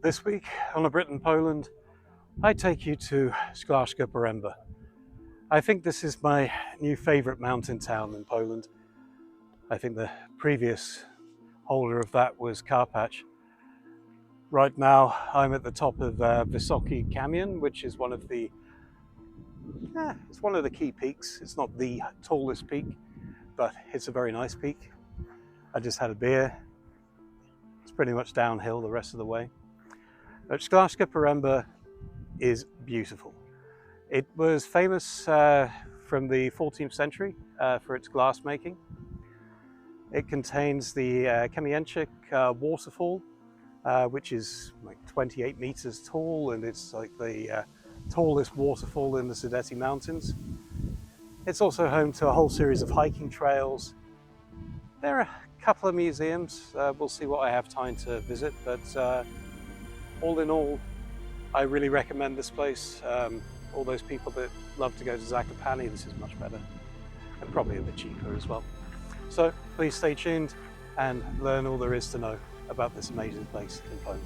This week on A Brit in Poland, I take you to Szklarska Poręba. I think this is my new favourite mountain town in Poland. I think the previous holder of that was Karpacz. Right now I'm at the top of Wysoki Kamień, which is one of the key peaks. It's not the tallest peak, but it's a very nice peak. I just had a beer. It's pretty much downhill the rest of the way. But Szklarska Poręba is beautiful. It was famous from the 14th century for its glassmaking. It contains the Kamieńczyk waterfall, which is like 28 meters tall, and it's like the tallest waterfall in the Sudety Mountains. It's also home to a whole series of hiking trails. There are a couple of museums. We'll see what I have time to visit, but all in all, I really recommend this place. All those people that love to go to Zakopane, this is much better and probably a bit cheaper as well. So please stay tuned and learn all there is to know about this amazing place in Poland.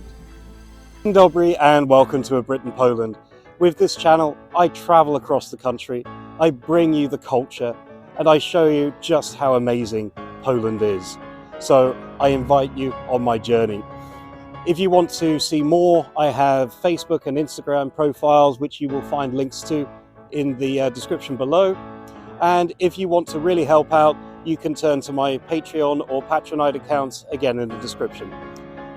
Dzień dobry and welcome to A Brit in Poland. With this channel, I travel across the country, I bring you the culture, and I show you just how amazing Poland is. So I invite you on my journey. If you want to see more, I have Facebook and Instagram profiles, which you will find links to in the description below. And if you want to really help out, you can turn to my Patreon or Patronite accounts, again in the description.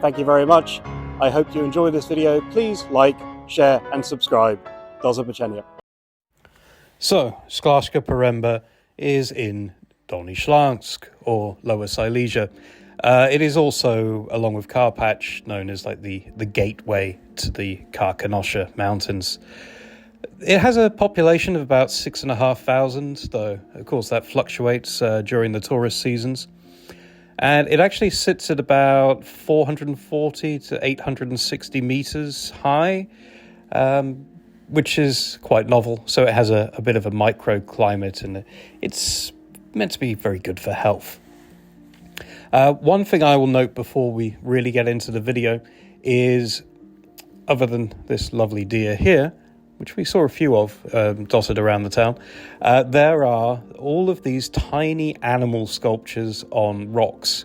Thank you very much. I hope you enjoy this video. Please like, share and subscribe. Do zobaczenia. So, Szklarska Poręba is in Dolny Śląsk, or Lower Silesia. It is also, along with Karpacz, known as like the gateway to the Karkonosze Mountains. It has a population of about 6,500, though of course that fluctuates during the tourist seasons. And it actually sits at about 440 to 860 meters high, which is quite novel. So it has a bit of a microclimate, and it's meant to be very good for health. One thing I will note before we really get into the video is, other than this lovely deer here, which we saw a few of dotted around the town, there are all of these tiny animal sculptures on rocks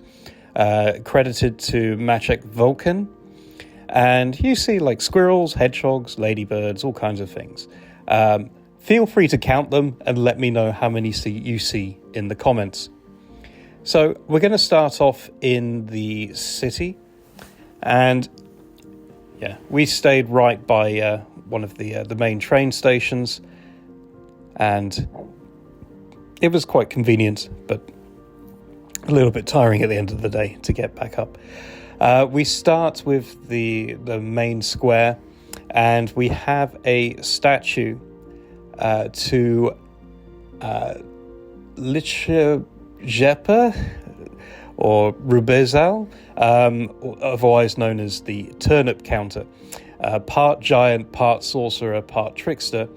credited to Maciek Vulcan. And you see like squirrels, hedgehogs, ladybirds, all kinds of things. Feel free to count them and let me know how many you see in the comments. So we're going to start off in the city, and yeah, we stayed right by one of the main train stations, and it was quite convenient, but a little bit tiring at the end of the day to get back up. We start with the main square, and we have a statue to Liczyrzepa, or Rübezahl, otherwise known as the turnip counter. Part giant, part sorcerer, part trickster,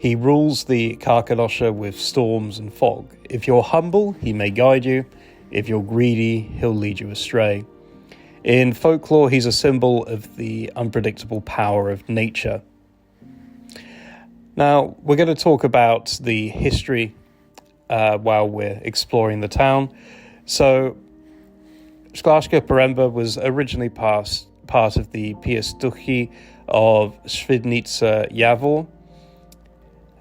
he rules the Karkonosze with storms and fog. If you're humble, he may guide you. If you're greedy, he'll lead you astray. In folklore, he's a symbol of the unpredictable power of nature. Now, we're going to talk about the history while we're exploring the town. So, Szklarska Poręba was originally part of the Piastuchy of Szrenica Jawor.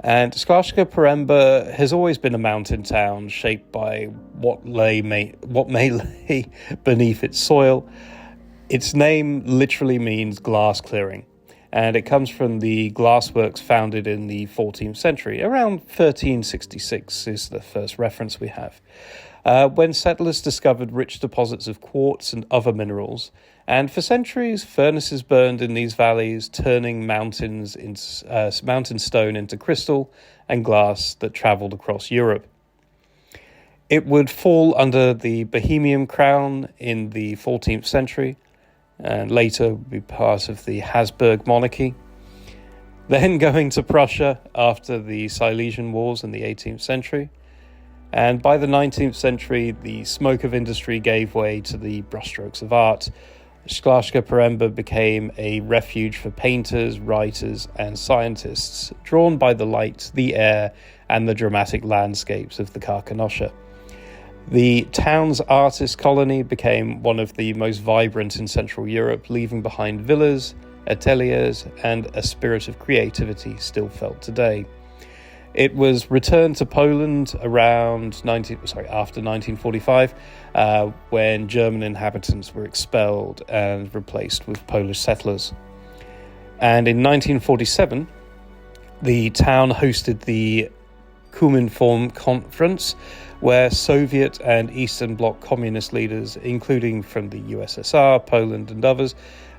And Szklarska Poręba has always been a mountain town shaped by what may lay beneath its soil. Its name literally means glass clearing, and it comes from the glassworks founded in the 14th century. Around 1366 is the first reference we have, when settlers discovered rich deposits of quartz and other minerals. And for centuries, furnaces burned in these valleys, turning mountain stone into crystal and glass that travelled across Europe. It would fall under the Bohemian crown in the 14th century, and later be part of the Habsburg monarchy. Then going to Prussia after the Silesian Wars in the 18th century. And by the 19th century, the smoke of industry gave way to the brushstrokes of art, Szklarska Poręba became a refuge for painters, writers, and scientists, drawn by the light, the air, and the dramatic landscapes of the Karkonosze. The town's artist colony became one of the most vibrant in Central Europe, leaving behind villas, ateliers, and a spirit of creativity still felt today. It was returned to Poland after 1945, when German inhabitants were expelled and replaced with Polish settlers. And in 1947, the town hosted the Kuminform Conference, where Soviet and Eastern Bloc communist leaders, including from the USSR, Poland, and others,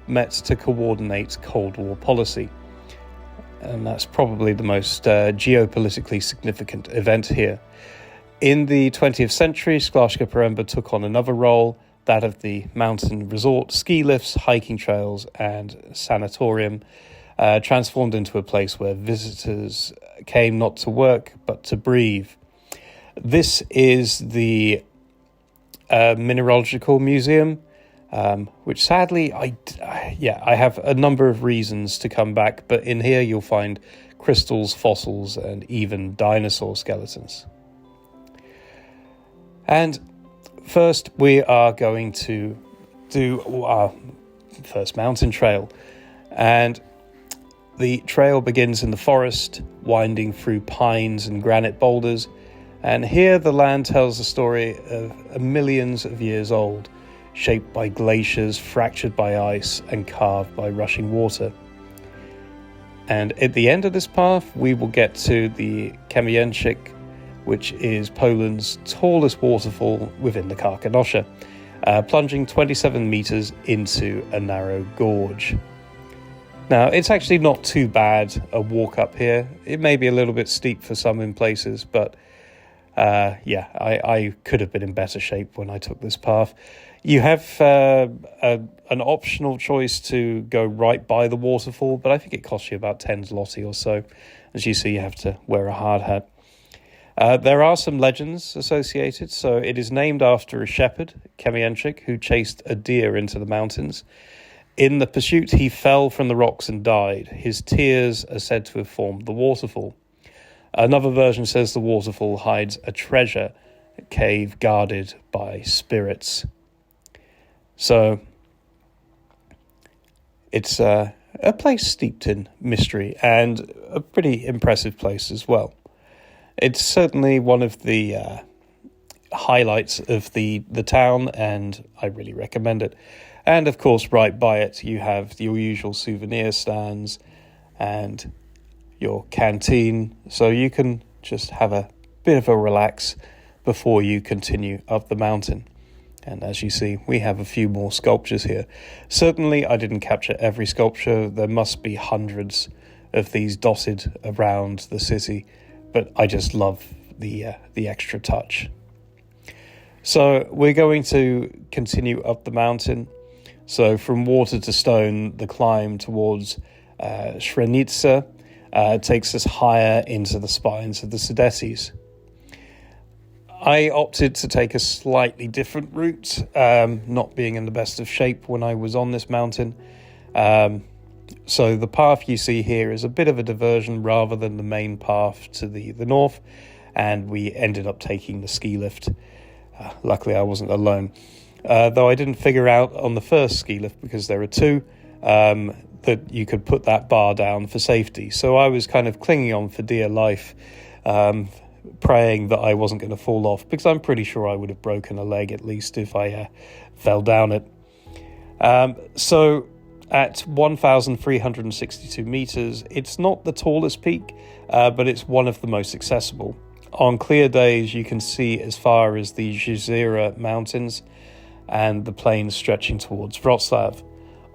met to coordinate Cold War policy. And that's probably the most geopolitically significant event here. In the 20th century, Szklarska Poręba took on another role, that of the mountain resort, ski lifts, hiking trails, and sanatorium, transformed into a place where visitors came not to work, but to breathe. This is the Mineralogical Museum, which sadly, I have a number of reasons to come back, but in here you'll find crystals, fossils, and even dinosaur skeletons. And first, we are going to do our first mountain trail. And the trail begins in the forest, winding through pines and granite boulders. And here the land tells a story of millions of years old, shaped by glaciers, fractured by ice, and carved by rushing water. And at the end of this path, we will get to the Kamieńczyk, which is Poland's tallest waterfall within the Karkonosze, plunging 27 meters into a narrow gorge. Now, it's actually not too bad a walk up here. It may be a little bit steep for some in places, but I could have been in better shape when I took this path. You have an optional choice to go right by the waterfall, but I think it costs you about 10 zloty or so. As you see, you have to wear a hard hat. There are some legends associated. So it is named after a shepherd, Kamieńczyk, who chased a deer into the mountains. In the pursuit, he fell from the rocks and died. His tears are said to have formed the waterfall. Another version says the waterfall hides a treasure, a cave guarded by spirits. So it's a place steeped in mystery and a pretty impressive place as well. It's certainly one of the highlights of the town, and I really recommend it. And of course, right by it, you have your usual souvenir stands and your canteen, so you can just have a bit of a relax before you continue up the mountain. And as you see, we have a few more sculptures here. Certainly, I didn't capture every sculpture. There must be hundreds of these dotted around the city, but I just love the extra touch. So we're going to continue up the mountain. So from water to stone, the climb towards Szrenica takes us higher into the spines of the Sudetes. I opted to take a slightly different route, not being in the best of shape when I was on this mountain. So the path you see here is a bit of a diversion rather than the main path to the north, and we ended up taking the ski lift. Luckily, I wasn't alone. Though I didn't figure out on the first ski lift, because there are two, that you could put that bar down for safety. So I was kind of clinging on for dear life, praying that I wasn't going to fall off, because I'm pretty sure I would have broken a leg at least if I fell down it. So at 1,362 meters, it's not the tallest peak, but it's one of the most accessible. On clear days, you can see as far as the Liczyrzepa mountains and the plains stretching towards Wrocław.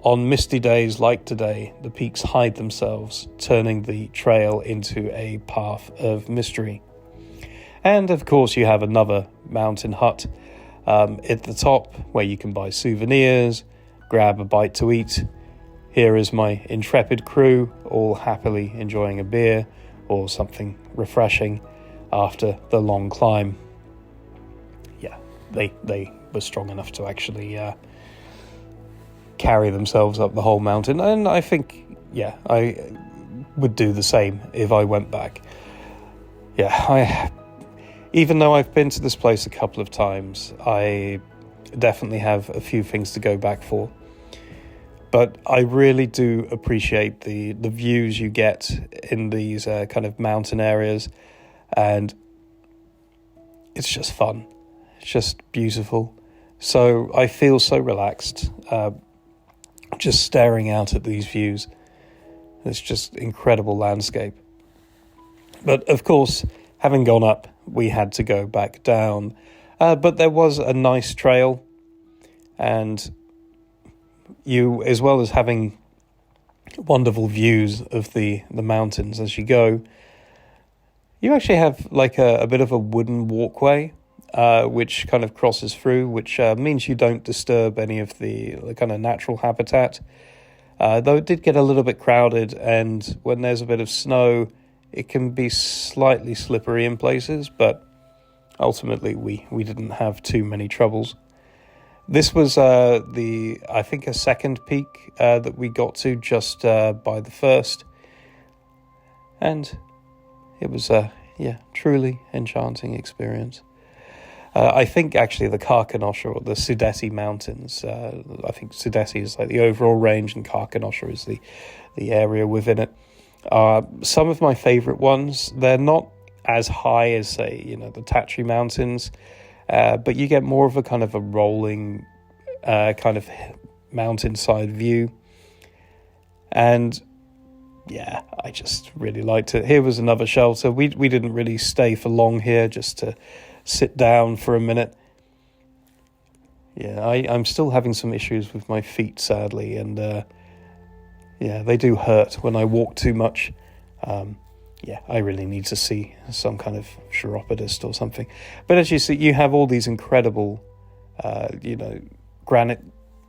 On misty days like today, the peaks hide themselves, turning the trail into a path of mystery. And of course, you have another mountain hut at the top where you can buy souvenirs, grab a bite to eat. Here is my intrepid crew, all happily enjoying a beer or something refreshing after the long climb. Yeah, they were strong enough to actually carry themselves up the whole mountain. And I think, yeah, I would do the same if I went back. Yeah, even though I've been to this place a couple of times, I definitely have a few things to go back for. But I really do appreciate the views you get in these kind of mountain areas, and it's just fun. It's just beautiful. So I feel so relaxed just staring out at these views. It's just incredible landscape. But of course, having gone up, we had to go back down. But there was a nice trail, and you, as well as having wonderful views of the mountains as you go, you actually have like a bit of a wooden walkway which kind of crosses through, which means you don't disturb any of the kind of natural habitat. Though it did get a little bit crowded, and when there's a bit of snow, it can be slightly slippery in places, but ultimately we didn't have too many troubles. This was I think a second peak that we got to just by the first, and it was truly enchanting experience. I think actually the Karkonosze or the Sudeti Mountains, I think Sudeti is like the overall range and Karkonosze is the area within it. Some of my favourite ones, they're not as high as, say, the Tatry Mountains, but you get more of a kind of a rolling kind of mountainside view. And yeah, I just really liked it. Here was another shelter. We didn't really stay for long here, just to sit down for a minute. Yeah, I'm still having some issues with my feet, sadly, and they do hurt when I walk too much. I really need to see some kind of chiropodist or something. But as you see, you have all these incredible, granite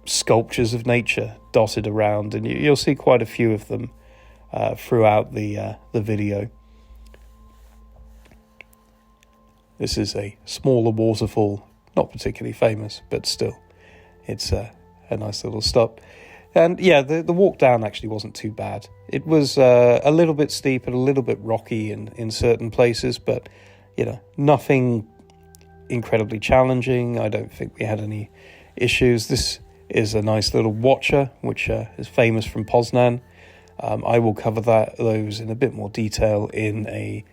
sculptures of nature dotted around, and you'll see quite a few of them throughout the video. This is a smaller waterfall, not particularly famous, but still, it's a nice little stop. And yeah, the walk down actually wasn't too bad. It was a little bit steep and a little bit rocky in certain places, but nothing incredibly challenging. I don't think we had any issues. This is a nice little watcher, which is famous from Poznan. I will cover those in a bit more detail in a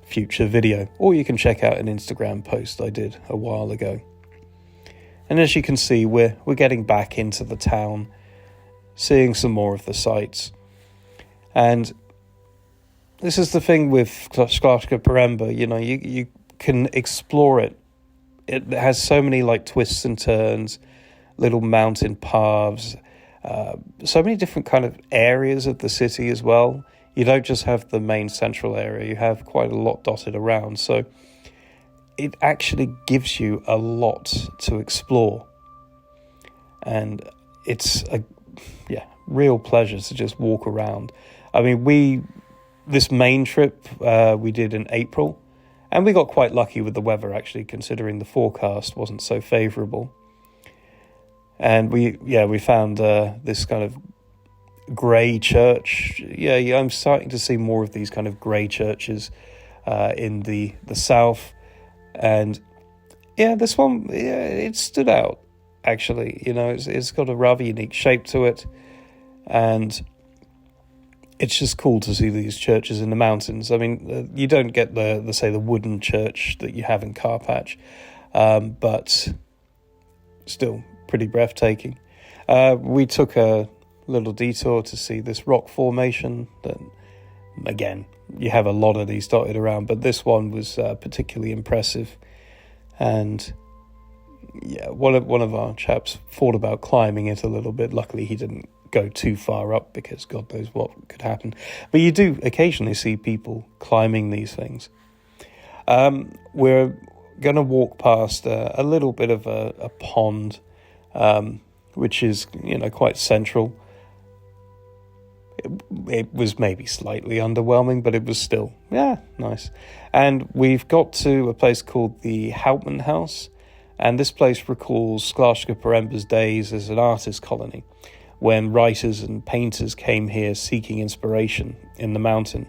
future video, or you can check out an Instagram post I did a while ago. And as you can see, we're getting back into the town, seeing some more of the sights. And this is the thing with Szklarska Poręba, you can explore it. It has so many like twists and turns, little mountain paths, so many different kind of areas of the city as well. You don't just have the main central area, you have quite a lot dotted around. So it actually gives you a lot to explore. And it's a real pleasure to just walk around. I mean, this main trip we did in April, and we got quite lucky with the weather actually, considering the forecast wasn't so favourable. And we found this kind of grey church. I'm starting to see more of these kind of grey churches in the south, and this one it stood out actually. It's got a rather unique shape to it, and it's just cool to see these churches in the mountains. I mean, you don't get the wooden church that you have in Karpacz, but still pretty breathtaking. We took a little detour to see this rock formation that, again, you have a lot of these dotted around, but this one was particularly impressive. And one of our chaps thought about climbing it a little bit. Luckily he didn't go too far up, because God knows what could happen. But you do occasionally see people climbing these things. We're going to walk past a little bit of a pond, which is quite central. It was maybe slightly underwhelming, but it was still nice. And we've got to a place called the Hauptmann House, and this place recalls Szklarska Poręba's days as an artist colony, when writers and painters came here seeking inspiration in the mountain.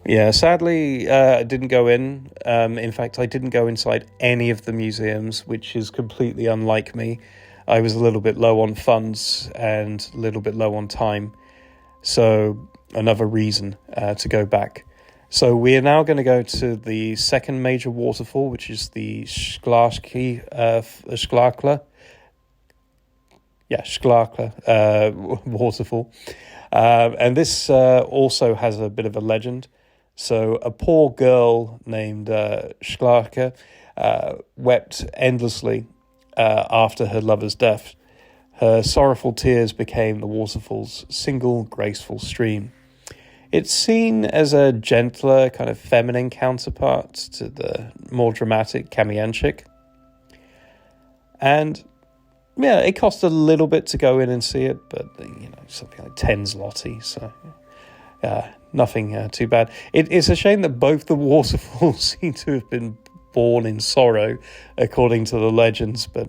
Yeah, sadly, I didn't go in. In fact, I didn't go inside any of the museums, which is completely unlike me. I was a little bit low on funds and a little bit low on time. So another reason to go back. So we are now going to go to the second major waterfall, which is the Szklarska waterfall. And this also has a bit of a legend. So a poor girl named Szklarka wept endlessly after her lover's death. Her sorrowful tears became the waterfall's single graceful stream. It's seen as a gentler, kind of feminine counterpart to the more dramatic Kamieńczyk. And yeah, it cost a little bit to go in and see it, but something like 10 zloty, so nothing too bad. It's a shame that both the waterfalls seem to have been born in sorrow, according to the legends, but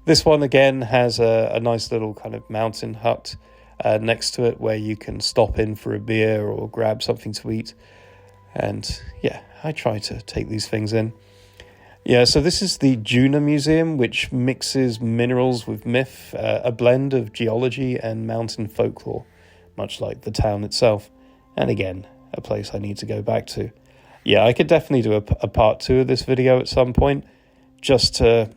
this one again has a nice little kind of mountain hut next to it where you can stop in for a beer or grab something to eat. And yeah, I try to take these things in. Yeah, so this is the Juna Museum, which mixes minerals with myth, a blend of geology and mountain folklore, much like the town itself. And again, a place I need to go back to. Yeah, I could definitely do a part 2 of this video at some point, just to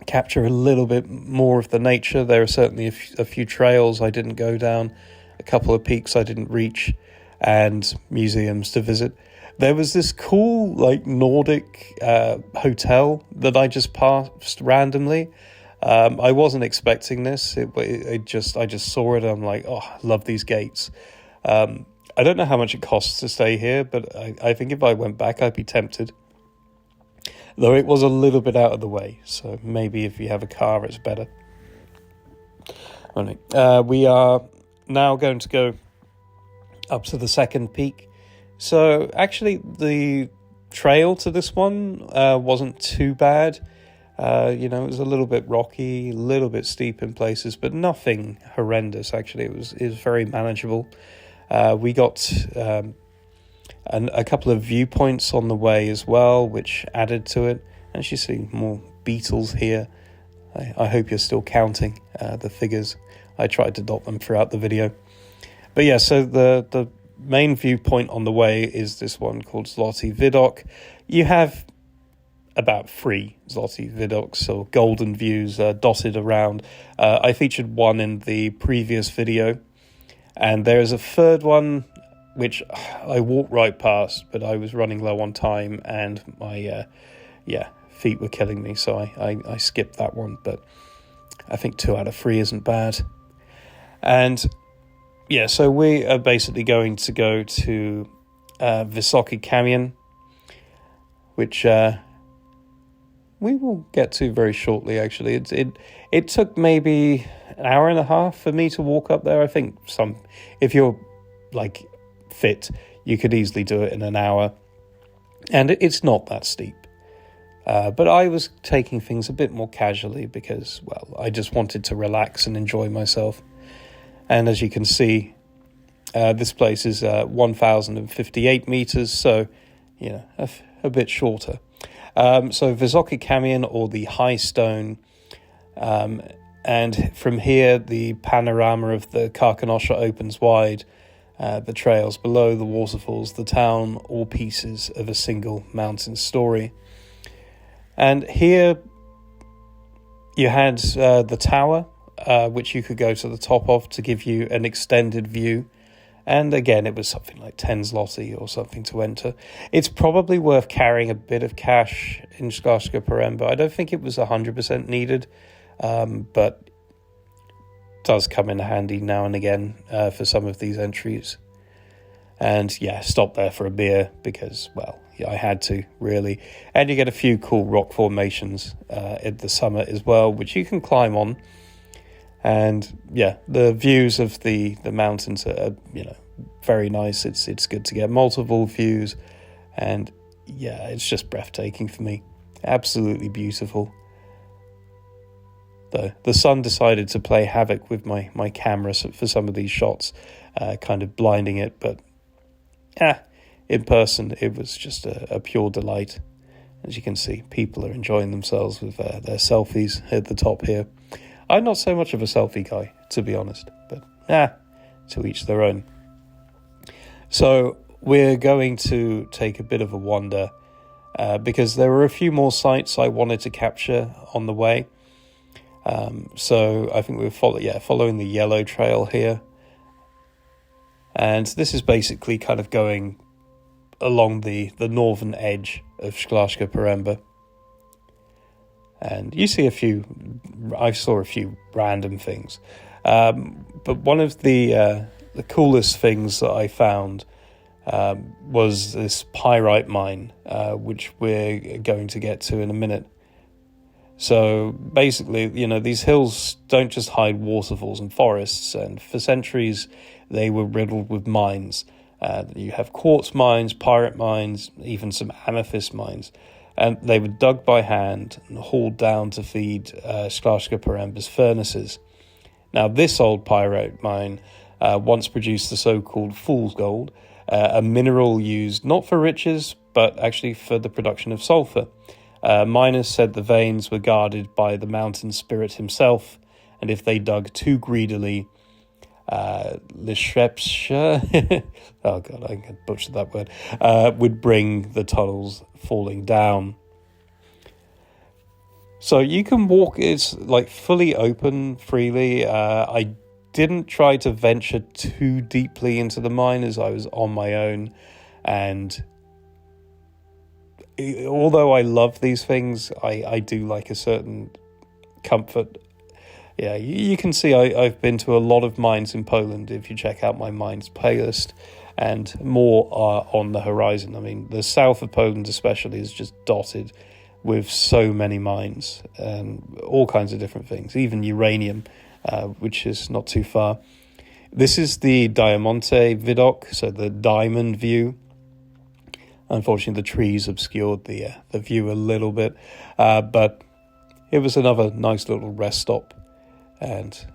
capture a little bit more of the nature. There are certainly a few trails I didn't go down, a couple of peaks I didn't reach, and museums to visit. There was this cool, Nordic hotel that I just passed randomly. I wasn't expecting this. I just saw it. I'm like, oh, I love these gates. I don't know how much it costs to stay here, but I think if I went back, I'd be tempted. Though it was a little bit out of the way, so maybe if you have a car, it's better. We are now going to go up to the second peak. So actually, the trail to this one wasn't too bad. It was a little bit rocky, a little bit steep in places, but nothing horrendous. Actually, it was very manageable. We got a couple of viewpoints on the way as well, which added to it. And you see more beetles here. I hope you're still counting the figures. I tried to dot them throughout the video. But yeah, so the main viewpoint on the way is this one called Zloty Widok. You have about 3 Zloty Widoks, or golden views, dotted around. I featured one in the previous video. And there's a third one which I walked right past, but I was running low on time and my feet were killing me, so I skipped that one. But I think 2 out of 3 isn't bad. And yeah, so we are basically going to go to Wysoki Kamień, which we will get to very shortly. Actually, it took maybe an hour and a half for me to walk up there. I think if you're fit, you could easily do it in an hour, and it's not that steep. But I was taking things a bit more casually because, I just wanted to relax and enjoy myself. And as you can see, this place is 1,058 meters, so a bit shorter. So Wysoki Kamień, or the High Stone, and from here the panorama of the Karkonosze opens wide. The trails below, the waterfalls, the town, all pieces of a single mountain story. And here you had the tower, which you could go to the top of to give you an extended view. And again, it was something like 10 zloty or something to enter. It's probably worth carrying a bit of cash in Szklarska Poręba. I don't think it was 100% needed, but does come in handy now and again for some of these entries. And yeah, stop there for a beer because, I had to, really. And you get a few cool rock formations at the summit as well, which you can climb on. And yeah, the views of the mountains are, very nice. It's good to get multiple views. And yeah, it's just breathtaking for me. Absolutely beautiful. though. The sun decided to play havoc with my camera for some of these shots, kind of blinding it, but in person it was just a pure delight. As you can see, people are enjoying themselves with their selfies at the top here. I'm not so much of a selfie guy, to be honest, but to each their own. So we're going to take a bit of a wander, because there were a few more sites I wanted to capture on the way. So I think we're following the yellow trail here. And this is basically kind of going along the northern edge of Szklarska Poręba. And you see I saw a few random things. But one of the coolest things that I found was this pyrite mine, which we're going to get to in a minute. So basically, these hills don't just hide waterfalls and forests, and for centuries they were riddled with mines. You have quartz mines, pyrite mines, even some amethyst mines, and they were dug by hand and hauled down to feed Szklarska Poręba's furnaces. Now, this old pyrite mine once produced the so-called fool's gold, a mineral used not for riches, but actually for the production of sulfur. Miners said the veins were guarded by the mountain spirit himself, and if they dug too greedily, Liczyrzepa, oh god, I can butcher that word, would bring the tunnels falling down. So you can walk, it's like fully open freely. I didn't try to venture too deeply into the mine as I was on my own, and although I love these things, I do like a certain comfort. Yeah, you can see I've been to a lot of mines in Poland if you check out my mines playlist, and more are on the horizon. I mean, the south of Poland especially is just dotted with so many mines and all kinds of different things, even uranium, which is not too far. This is the Diamante Widok, so the diamond view. Unfortunately, the trees obscured the view a little bit, but it was another nice little rest stop, and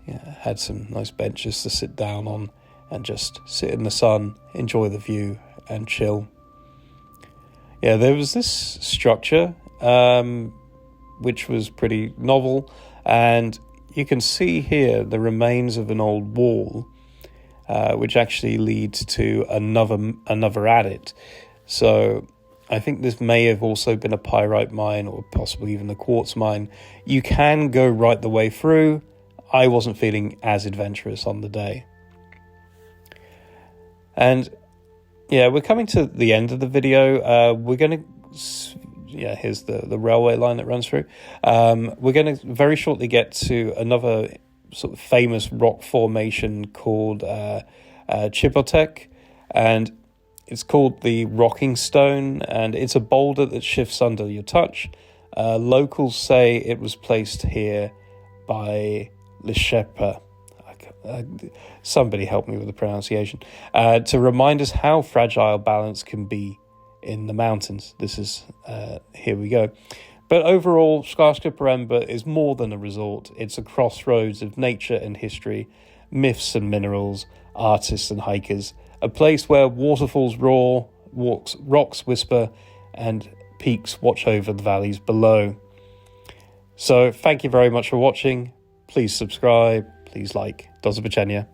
had some nice benches to sit down on and just sit in the sun, enjoy the view, and chill. Yeah, there was this structure which was pretty novel, and you can see here the remains of an old wall, which actually leads to another adit. So I think this may have also been a pyrite mine, or possibly even a quartz mine. You can go right the way through. I wasn't feeling as adventurous on the day. And yeah, we're coming to the end of the video. We're going to, here's the railway line that runs through. We're going to very shortly get to another sort of famous rock formation called Chipotek, and it's called the Rocking Stone, and it's a boulder that shifts under your touch. Locals say it was placed here by Liczyrzepa. Somebody help me with the pronunciation. To remind us how fragile balance can be in the mountains. This is, here we go. But overall, Szklarska Poręba is more than a resort. It's a crossroads of nature and history, myths and minerals, artists and hikers, a place where waterfalls roar, rocks whisper, and peaks watch over the valleys below. So thank you very much for watching. Please subscribe, please like. Do zobaczenia.